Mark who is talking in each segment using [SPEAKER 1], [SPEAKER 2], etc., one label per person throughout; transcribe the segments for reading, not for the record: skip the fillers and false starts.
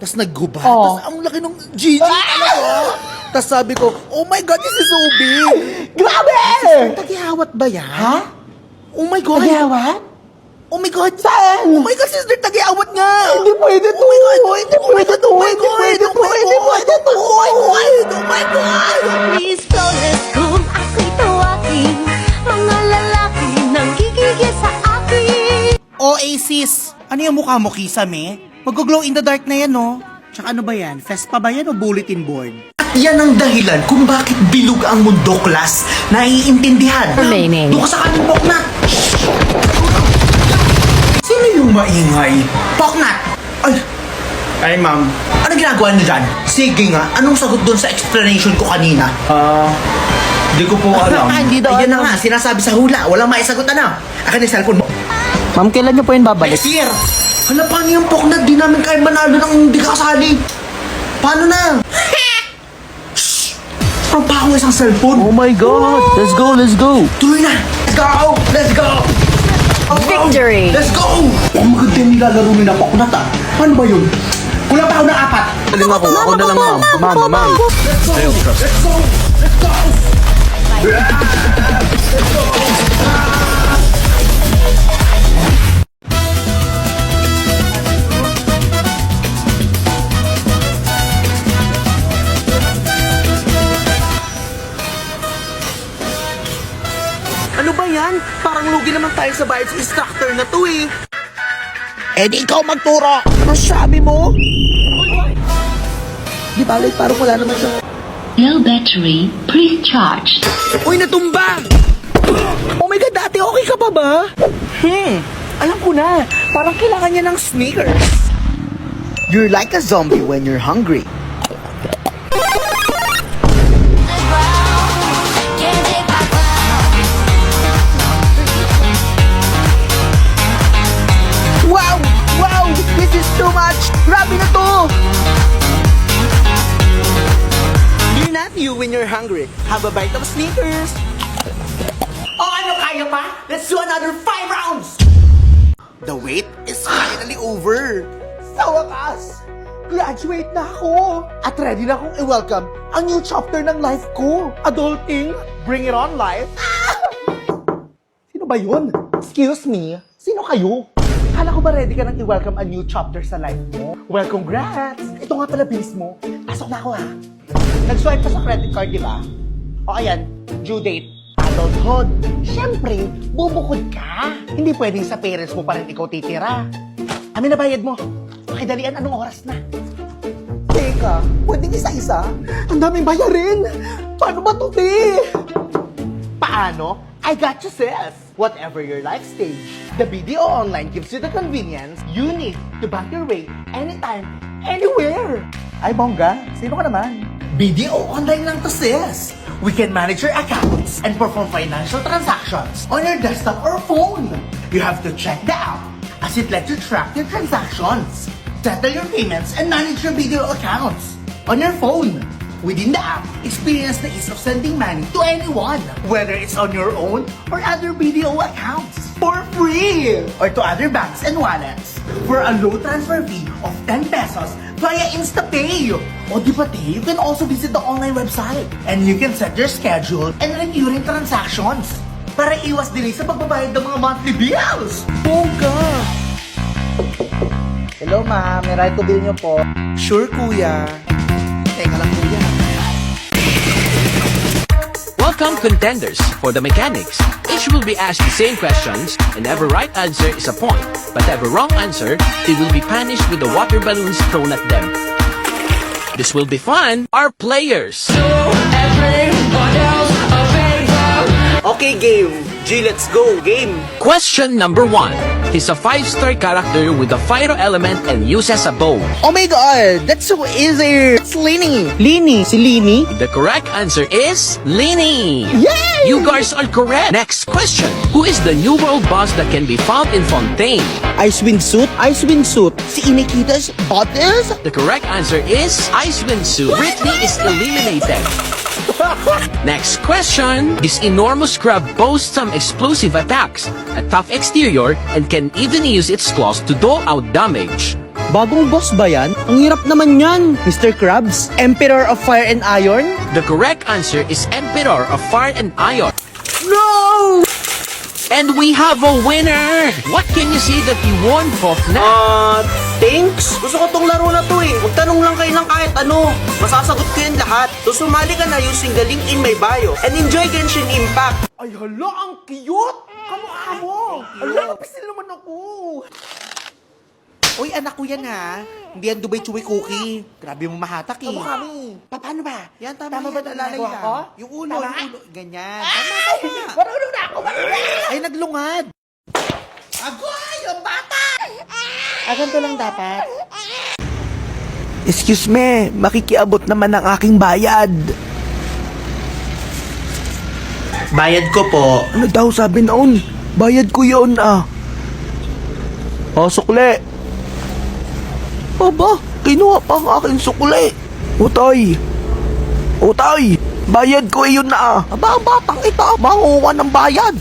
[SPEAKER 1] Tapos nagguba.
[SPEAKER 2] Oh.
[SPEAKER 1] Tapos ang laki ng Gigi talaga. Tapos sabi ko, oh my God, this is so big.
[SPEAKER 2] Grabe!
[SPEAKER 1] Tagihawat ba yan?
[SPEAKER 2] Ha?
[SPEAKER 1] Oh my God.
[SPEAKER 2] Tagihawat?
[SPEAKER 1] Oh my God.
[SPEAKER 2] Saan?
[SPEAKER 1] Oh my God, sister, tagihawat nga.
[SPEAKER 2] Hindi pwede to.
[SPEAKER 1] Oh my God.
[SPEAKER 2] Hindi pwede to.
[SPEAKER 1] Oh my
[SPEAKER 2] Hindi
[SPEAKER 1] God.
[SPEAKER 2] pwede
[SPEAKER 1] Oh
[SPEAKER 2] to.
[SPEAKER 1] my
[SPEAKER 2] Hindi
[SPEAKER 1] God.
[SPEAKER 2] pwede to.
[SPEAKER 1] Oh my God. Oh my God.
[SPEAKER 3] Please don't let's go. Ako'y tawagin. Mga lalaki nang gigigil sa akin.
[SPEAKER 4] Oasis! Ano yung mukha mo, Kisame? Mag-glow in the dark na yan, no? Tsaka ano ba yan? Vespa ba yan o bulletin board?
[SPEAKER 1] At yan ang dahilan kung bakit bilog ang mundo, class. Naiintindihan.
[SPEAKER 3] Remaining.
[SPEAKER 1] Doon ka sa kanin, Poknat. Sino yung maingay? Poknat! Ay, ma'am. Ano ginagawa niyo dyan? Sige nga, anong sagot doon sa explanation ko kanina?
[SPEAKER 5] Hindi ko po alam.
[SPEAKER 1] Hindi daw Ayan na nga, sinasabi sa hula. Walang maisagot na. Akin yung cellphone mo.
[SPEAKER 2] Ma'am, kailan niyo po yun babalik?
[SPEAKER 1] Next year! Hala, paano yung Poknat? Di namin kaya manalo ng hindi kasali. Paano na? Shhh! Parang pa ako isang cellphone.
[SPEAKER 2] Oh my God! Let's go, let's go!
[SPEAKER 1] Tuloy na! Let's go! Let's go!
[SPEAKER 3] Victory!
[SPEAKER 1] Let's go! Ang maganda yung nilalaro ni na Poknat ah. Paano ba yun? Kulang pa ako ng 4.
[SPEAKER 2] Galing ako na lang, ma'am. Ma'am.
[SPEAKER 1] Let's go! Let's go! Let's go!
[SPEAKER 4] Ano ba yan? Parang lugi naman tayo sa bayad sa instructor na to eh.
[SPEAKER 1] Eh di ikaw magturo! Ano sabi mo? Di balik, parang wala naman siya.
[SPEAKER 6] Low battery, please charge.
[SPEAKER 4] Uy, natumba! Oh my God, dati okay ka pa ba? Alam ko na. Parang kailangan niya ng sneakers.
[SPEAKER 1] You're like a zombie when you're hungry. Wow! Wow! This is too much! Grabe na to!
[SPEAKER 4] You're not you when you're hungry. Have a bite of sneakers.
[SPEAKER 1] Oh, ano kaya pa? Let's do another 5 rounds!
[SPEAKER 4] The wait is finally over.
[SPEAKER 2] Sa wakas! Graduate na ako! At ready na akong i-welcome ang new chapter ng life ko. Adulting, bring it on life. Sino ba yun? Excuse me, sino kayo? Kala ko ba ready ka nang i-welcome a new chapter sa life mo? Well, congrats! Ito nga pala, bilis mo. Pasok na ako ha. Nag-swipe ka sa credit card, di ba? O ayan, due date, adulthood. Siyempre, bubukod ka. Hindi pwedeng sa parents mo pa rin ikaw titira. Amin na bayad mo. Pakidalian, anong oras na? Teka, pwedeng isa-isa? Ang daming bayarin! Paano ba ito, te? Paano? I got you, sis! Whatever your life stage, the BDO Online gives you the convenience you need to bank your way anytime, anywhere! Ay, bongga. Sino ka naman?
[SPEAKER 1] BDO Online lang to, sis. We can manage your accounts and perform financial transactions on your desktop or phone. You have to check the app as it lets you track your transactions, settle your payments, and manage your BDO accounts on your phone. Within the app, experience the ease of sending money to anyone, whether it's on your own or other BDO accounts, for free, or to other banks and wallets, for a low transfer fee of 10 pesos via InstaPay. O di ba, te, you can also visit the online website, and you can set your schedule and recurring transactions para iwas delay sa pagbabayad ng mga monthly bills.
[SPEAKER 4] Bongga!
[SPEAKER 2] Hello, ma'am. May right to bill niyo po.
[SPEAKER 4] Sure, kuya.
[SPEAKER 1] Teka lang, kuya.
[SPEAKER 7] Welcome, contenders, for the mechanics. Each will be asked the same questions, and every right answer is a point. But every wrong answer, they will be punished with the water balloons thrown at them. This will be fun. Our players.
[SPEAKER 4] Okay, game. G, let's go. Game.
[SPEAKER 7] Question number 1. He's a 5-star character with a fire element and uses a bow.
[SPEAKER 1] Oh my God, that's so easy. It's Lini.
[SPEAKER 2] Lini. Si Lini?
[SPEAKER 7] The correct answer is Lini.
[SPEAKER 1] Yay!
[SPEAKER 7] You guys are correct. Next question. Who is the new world boss that can be found in Fontaine?
[SPEAKER 2] Icewind suit? Icewind suit.
[SPEAKER 1] Si Inikitas Bottes?
[SPEAKER 7] The correct answer is Icewind Suit. Britney is eliminated. Next question. This enormous crab boasts some explosive attacks, a tough exterior, and can even use its claws to dole out damage.
[SPEAKER 4] Bagong boss ba yan? Ang hirap naman yan. Mr. Krabs, Emperor of Fire and Iron?
[SPEAKER 7] The correct answer is Emperor of Fire and Iron.
[SPEAKER 4] No!
[SPEAKER 7] And we have a winner! What can you say that you won, Fofna?
[SPEAKER 4] Thanks. Gusto ko tong laro na to eh. Magtanong lang kayo ng kahit ano. Masasagot ko yan lahat. So sumali ka na using the link in my bio and enjoy Genshin Impact.
[SPEAKER 2] Ay, hala, ang cute! Kamukha mo! Ala, napisil naman ako!
[SPEAKER 1] Uy, anak ko yan ha. Hindi yan Dubai Chewy Cookie. Grabe mong mahatak eh.
[SPEAKER 2] Kamukha mo.
[SPEAKER 1] Paano ba? Yan, tama
[SPEAKER 2] ba
[SPEAKER 1] yan.
[SPEAKER 2] nalalay
[SPEAKER 1] Ginagawa
[SPEAKER 2] lang?
[SPEAKER 1] ko? Yung ulo,
[SPEAKER 2] Tama?
[SPEAKER 1] yung ulo. Ganyan. Tama.
[SPEAKER 2] Marunong na ako!
[SPEAKER 1] Ay, naglungad. Agoy, yung bata!
[SPEAKER 2] Ganito lang dapat.
[SPEAKER 4] Excuse me, makikiabot naman ang aking bayad.
[SPEAKER 1] Bayad ko po.
[SPEAKER 4] Ano daw sabi noon? Bayad ko yun ah. Oh, sukle. Aba, kinuha pa ang aking sukle. Utay. Utay, bayad ko yun na ah. Aba, ang batang ito, manguha ng bayad.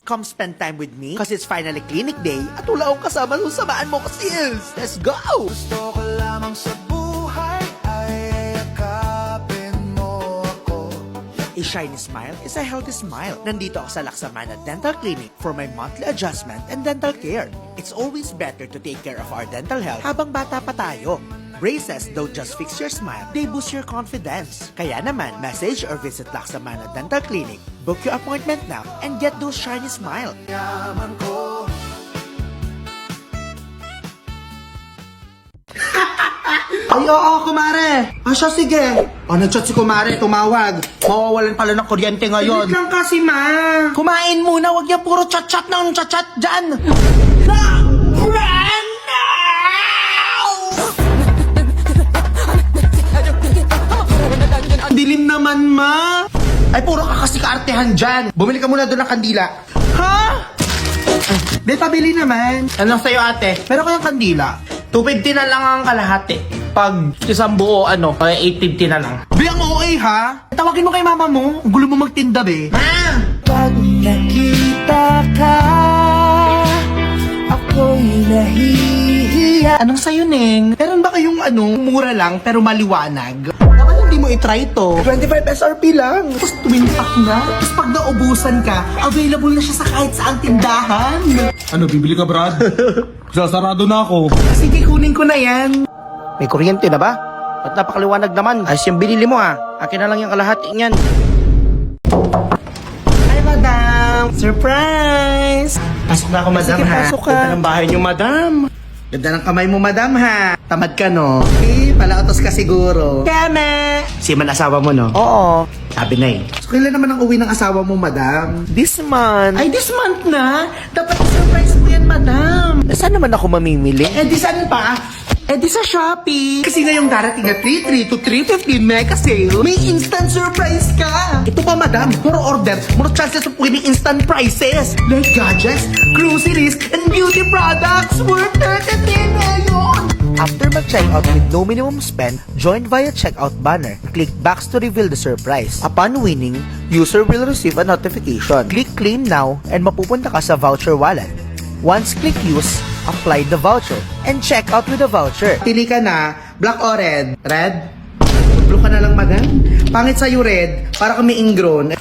[SPEAKER 1] Come spend time with me because it's finally clinic day at wala akong kasama nung samaan mo kasi is. Let's go!
[SPEAKER 2] Gusto ko lamang sa buhay ay yakapin mo ako.
[SPEAKER 1] A shiny smile is a healthy smile. Nandito ako sa Laksamana Dental Clinic for my monthly adjustment and dental care. It's always better to take care of our dental health habang bata pa tayo. Braces don't just fix your smile, they boost your confidence. Kaya naman, message or visit Laksamana Dental Clinic. Book your appointment now and get those shiny smile.
[SPEAKER 2] Yaman ko.
[SPEAKER 1] Ay, oo, kumare. Siya, sige. Nag-chat si kumare, tumawag. Mawawalan pala ng kuryente ngayon.
[SPEAKER 2] Lang kasi, ma.
[SPEAKER 1] Kumain muna, wag yan puro chat-chat ng chat-chat dyan.
[SPEAKER 2] Ang dilim naman, ma.
[SPEAKER 1] Ay, puro ka kasi kaartehan dyan. Bumili ka muna doon ng kandila.
[SPEAKER 2] Ha? Di, pabili naman.
[SPEAKER 1] Anong sa'yo, ate?
[SPEAKER 2] Meron kayong kandila?
[SPEAKER 1] 250 na lang ang kalahati. Pag isang buo, 850 na lang.
[SPEAKER 2] Be, ang okay, ha? Tawagin mo kay mama mo. Ang gulo mo magtinda, be.
[SPEAKER 1] Ah!
[SPEAKER 4] Pag nakita ka, ako'y nahihiya.
[SPEAKER 2] Anong sayo, Neng? Meron ba kayong mura lang pero maliwanag? Dapat hindi mo itry to.
[SPEAKER 4] 25 SRP lang.
[SPEAKER 2] Tapos twin pack na. Tapos pag naubusan ka, available na siya sa kahit saang tindahan.
[SPEAKER 5] Ano, bibili ka, Brad? Sasarado na ako.
[SPEAKER 2] Sige, kunin ko na yan.
[SPEAKER 4] May kuryente na ba? At napakaliwanag naman. Ayos yung binili mo ha. Akin na lang yung kalahati niyan.
[SPEAKER 2] Hi, madam. Surprise! Pasok na ako, madam,
[SPEAKER 4] Sige,
[SPEAKER 2] ha?
[SPEAKER 4] pasok ka.
[SPEAKER 2] Ganda ng bahay niyo, madam. Ganda ng kamay mo, madam, ha? Tamad ka, no? Palautos ka siguro. Kame! Si man asawa mo, no?
[SPEAKER 4] Oo.
[SPEAKER 2] Sabi na eh. So, kailan naman ang uwi ng asawa mo, madam?
[SPEAKER 4] This month.
[SPEAKER 2] Ay, this month na? Dapat surprise mo yan, madam.
[SPEAKER 4] Saan naman ako mamimili?
[SPEAKER 2] Eh, di saan pa? Eh, di sa Shopee. Kasi ngayong darating na 3.3 to 3.15 mega sale, may instant surprise ka. Ito pa, madam. More order, more chances of winning instant prizes. Like gadgets, groceries, and beauty products worth 33 million.
[SPEAKER 4] After mag-checkout with no minimum spend, join via checkout banner. Click Backs to reveal the surprise. Upon winning, user will receive a notification. Click Claim Now and mapupunta ka sa voucher wallet. Once click Use, apply the voucher and check out with the voucher.
[SPEAKER 2] Pili ka na, black or red? Red? Blue ka na lang, madam. Pangit sa'yo red, para kami ingrown.